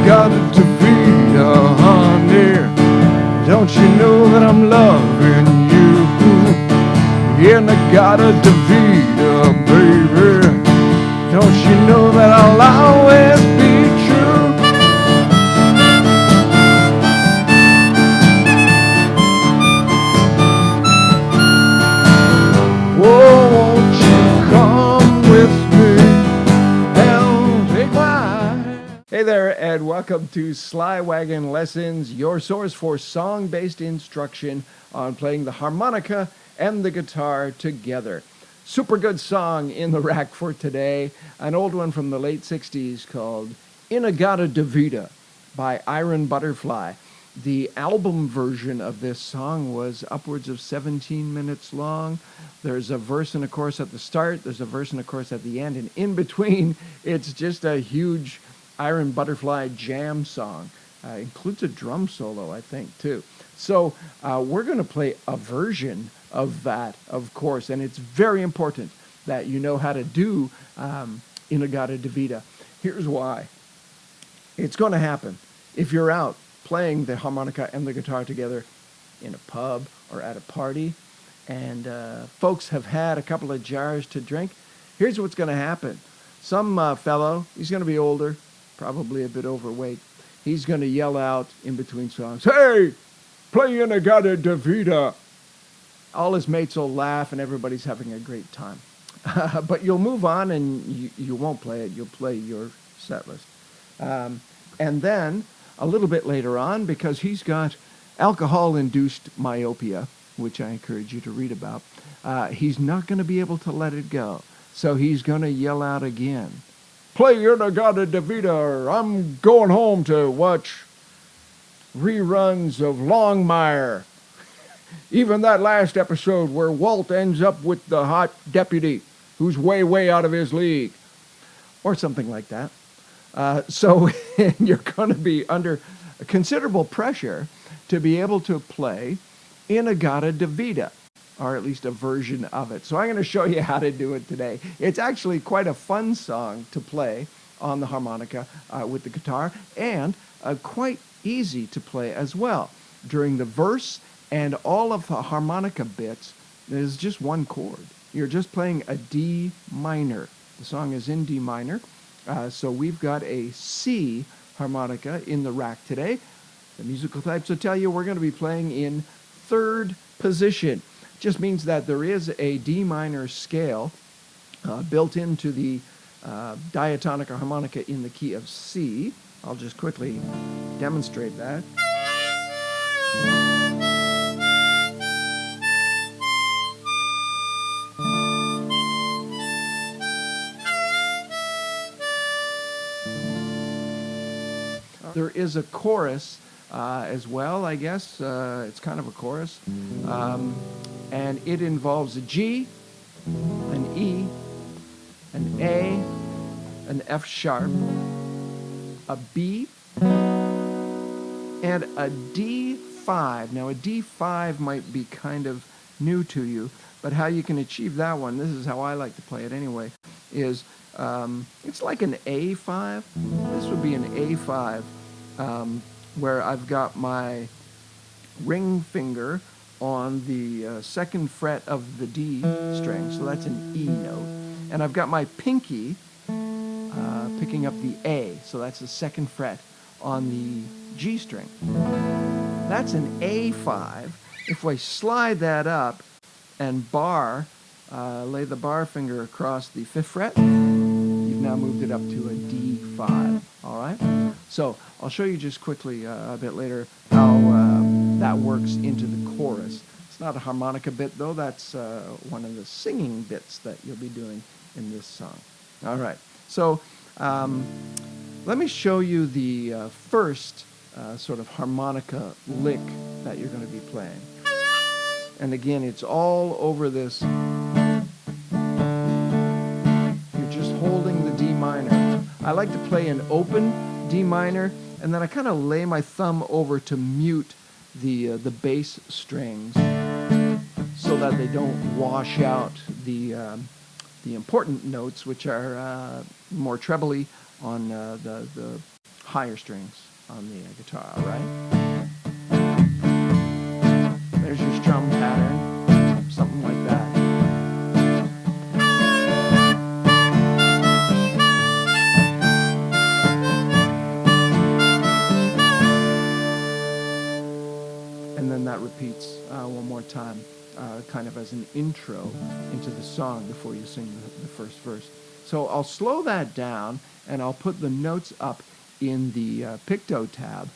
Inna-gadda-da-vida, honey. Don't you know that I'm loving you? Inna-gadda-da-vida, baby. Don't you know that I'll always be true? Oh, won't you come with me and take my hand? Hey there, and welcome to Sly Wagon Lessons, your source for song-based instruction on playing the harmonica and the guitar together. Super good song in the rack for today, an old one from the late 60s called In-a-gadda-da-vida by Iron Butterfly. The album version of this song was upwards of 17 minutes long. There's a verse and a chorus at the start, there's a verse and a chorus at the end, and in between, it's just a huge Iron Butterfly jam song. Includes a drum solo, I think, too. So we're going to play a version of that, of course, and it's very important that you know how to do In-a-gadda-da-vida. Here's why. It's going to happen if you're out playing the harmonica and the guitar together in a pub or at a party, and folks have had a couple of jars to drink. Here's what's going to happen. Some fellow, he's going to be older, probably a bit overweight, he's going to yell out in between songs, "Hey, play Inna-gadda-da-vida!" All his mates will laugh and everybody's having a great time. But you'll move on and you won't play it, you'll play your set list. And then, a little bit later on, because he's got alcohol-induced myopia, which I encourage you to read about, he's not going to be able to let it go. So he's going to yell out again, "Play Inna-gadda-da-vida, or I'm going home to watch reruns of Longmire. Even that last episode where Walt ends up with the hot deputy who's way, way out of his league," or something like that. So you're going to be under considerable pressure to be able to play In-a-gadda-da-vida, or at least a version of it. So I'm going to show you how to do it today. It's actually quite a fun song to play on the harmonica with the guitar, and quite easy to play as well. During the verse and all of the harmonica bits, there's just one chord. You're just playing a D minor. The song is in D minor. So we've got a C harmonica in the rack today. The musical types will tell you we're going to be playing in third position. Just means that there is a D minor scale built into the diatonic or harmonica in the key of C. I'll just quickly demonstrate that. There is a chorus as well, I guess. It's kind of a chorus. And it involves a G, an E, an A, an F sharp, a B, and a D5. Now, a D5 might be kind of new to you, but how you can achieve that one, this is how I like to play it anyway, is it's like an A5. This would be an A5. Where I've got my ring finger on the second fret of the D string, so that's an E note. And I've got my pinky picking up the A, so that's the second fret on the G string. That's an A5. If I slide that up and lay the bar finger across the 5th fret, you've now moved it up to a D5, all right? So I'll show you just quickly a bit later how that works into the chorus. It's not a harmonica bit, though. That's one of the singing bits that you'll be doing in this song. All right. So let me show you the first sort of harmonica lick that you're going to be playing. And again, it's all over this. You're just holding the D minor. I like to play an open D minor, and then I kind of lay my thumb over to mute the bass strings so that they don't wash out the important notes, which are more trebly on the higher strings on the guitar, all right? There's your strum pattern, something like that. And then that repeats one more time, kind of as an intro into the song before you sing the first verse. So I'll slow that down, and I'll put the notes up in the picto tab,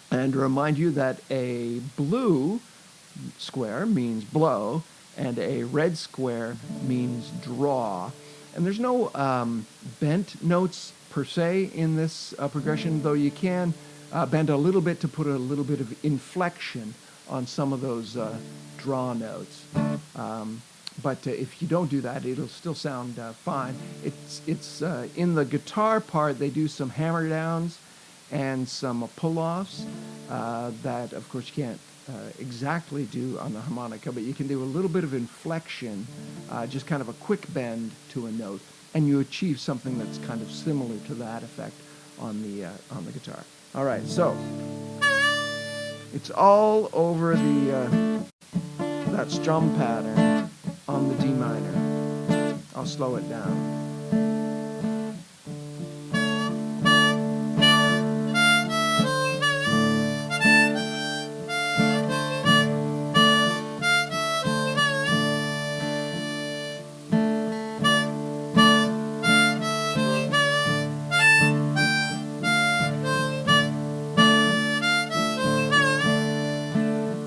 and remind you that a blue square means blow, and a red square means draw. And there's no bent notes per se in this progression, though you can bend a little bit to put a little bit of inflection on some of those draw notes. But if you don't do that, it'll still sound fine. It's in the guitar part, they do some hammer downs and some pull-offs that, of course, you can't exactly do on the harmonica, but you can do a little bit of inflection, just kind of a quick bend to a note, and you achieve something that's kind of similar to that effect on the guitar. All right, so it's all over that strum pattern on the D minor. I'll slow it down.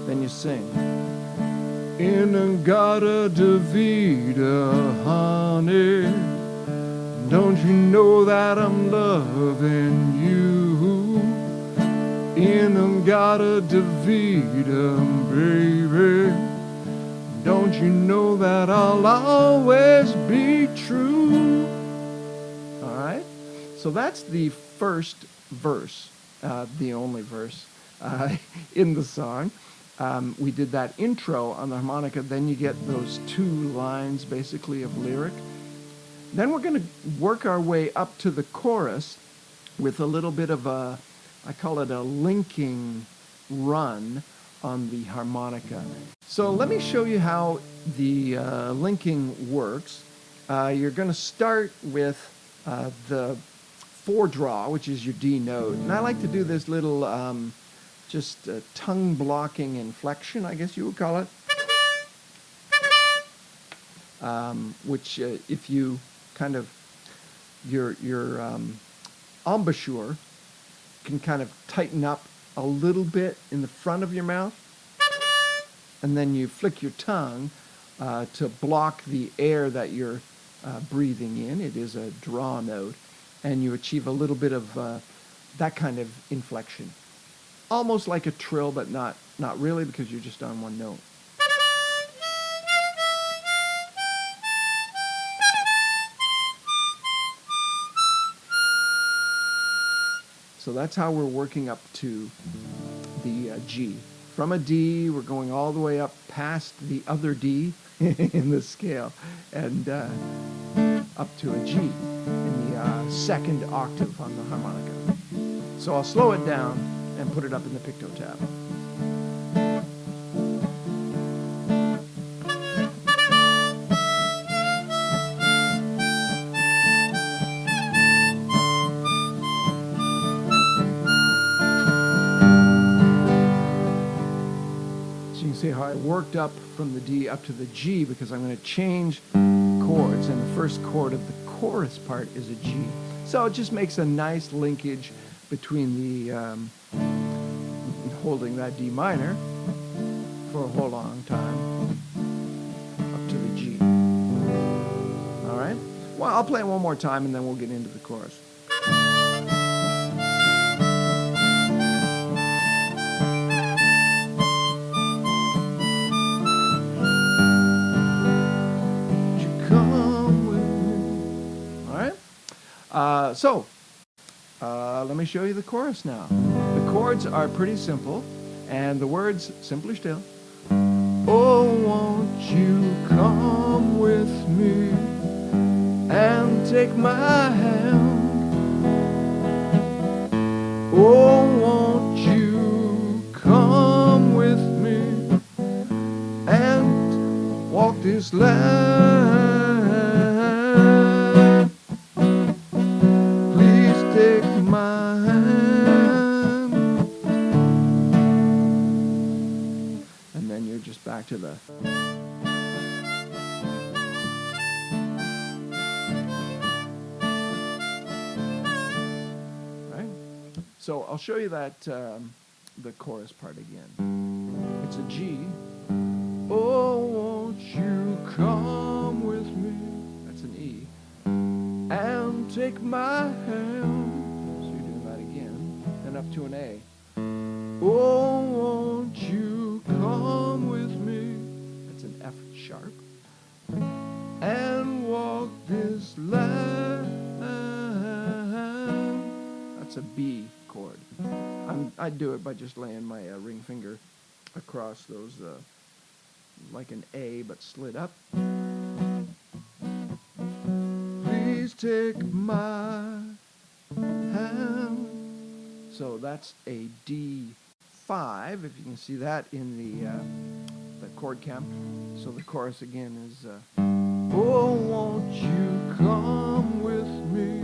Then you sing. In-a-gadda-da-vida, honey, don't you know that I'm loving you? In-a-gadda-da-vida, baby, don't you know that I'll always be true? All right, so that's the first verse, the only verse in the song. We did that intro on the harmonica, then you get those 2 lines basically of lyric. Then we're going to work our way up to the chorus with a little bit of a, I call it a linking run on the harmonica. So let me show you how the linking works. You're going to start with the 4 draw, which is your D note. And I like to do this little just tongue blocking inflection, I guess you would call it, which if you kind of, your embouchure can kind of tighten up a little bit in the front of your mouth, and then you flick your tongue to block the air that you're breathing in. It is a draw note, and you achieve a little bit of that kind of inflection. Almost like a trill, but not really, because you're just on one note. So that's how we're working up to the G. From a D, we're going all the way up past the other D in the scale, and up to a G in the 2nd octave on the harmonica. So I'll slow it down and put it up in the picto tab. So you can see how I worked up from the D up to the G, because I'm going to change chords, and the first chord of the chorus part is a G. So it just makes a nice linkage between the holding that D minor for a whole long time up to the G. All right? Well, I'll play it one more time, and then we'll get into the chorus. Let me show you the chorus now. The chords are pretty simple, and the words simply still. Oh, won't you come with me and take my hand? Oh, won't you come with me and walk this land? Please take my hand. And then you're just back to the... Right? So I'll show you that, the chorus part again. It's a G. Oh, won't you come with me? That's an E. And take my hand. So you're doing that again. Then up to an A. Oh, won't you come with me? That's an F sharp. And walk this land. That's a B chord. I'd do it by just laying my ring finger across those, like an A, but slid up. Please take my hand. So that's a D5, if you can see that in the chord cam. So the chorus again is, oh, won't you come with me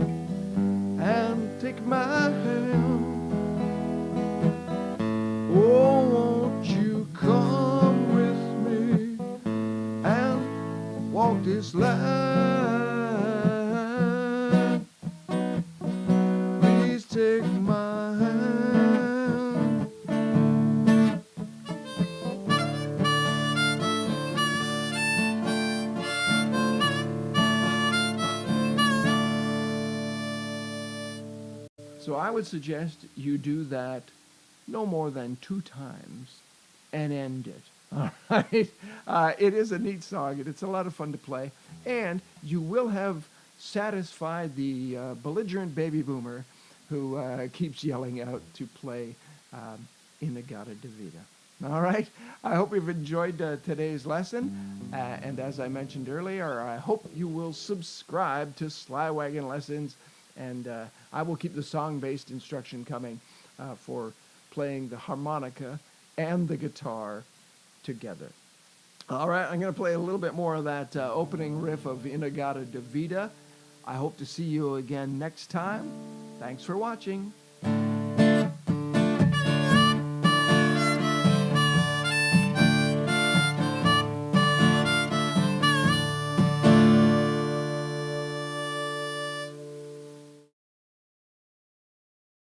and take my hand? Oh, won't you come with me and walk this land? Please take my hand. So I would suggest you do that no more than 2 times and end it. All right. It is a neat song, and it's a lot of fun to play. And you will have satisfied the belligerent baby boomer who keeps yelling out to play In-a-gadda-da-vida. All right. I hope you've enjoyed today's lesson. And as I mentioned earlier, I hope you will subscribe to Sly Wagon Lessons. And I will keep the song-based instruction coming for playing the harmonica and the guitar together. All right, I'm going to play a little bit more of that opening riff of Inna-gadda-da-vida. I hope to see you again next time. Thanks for watching.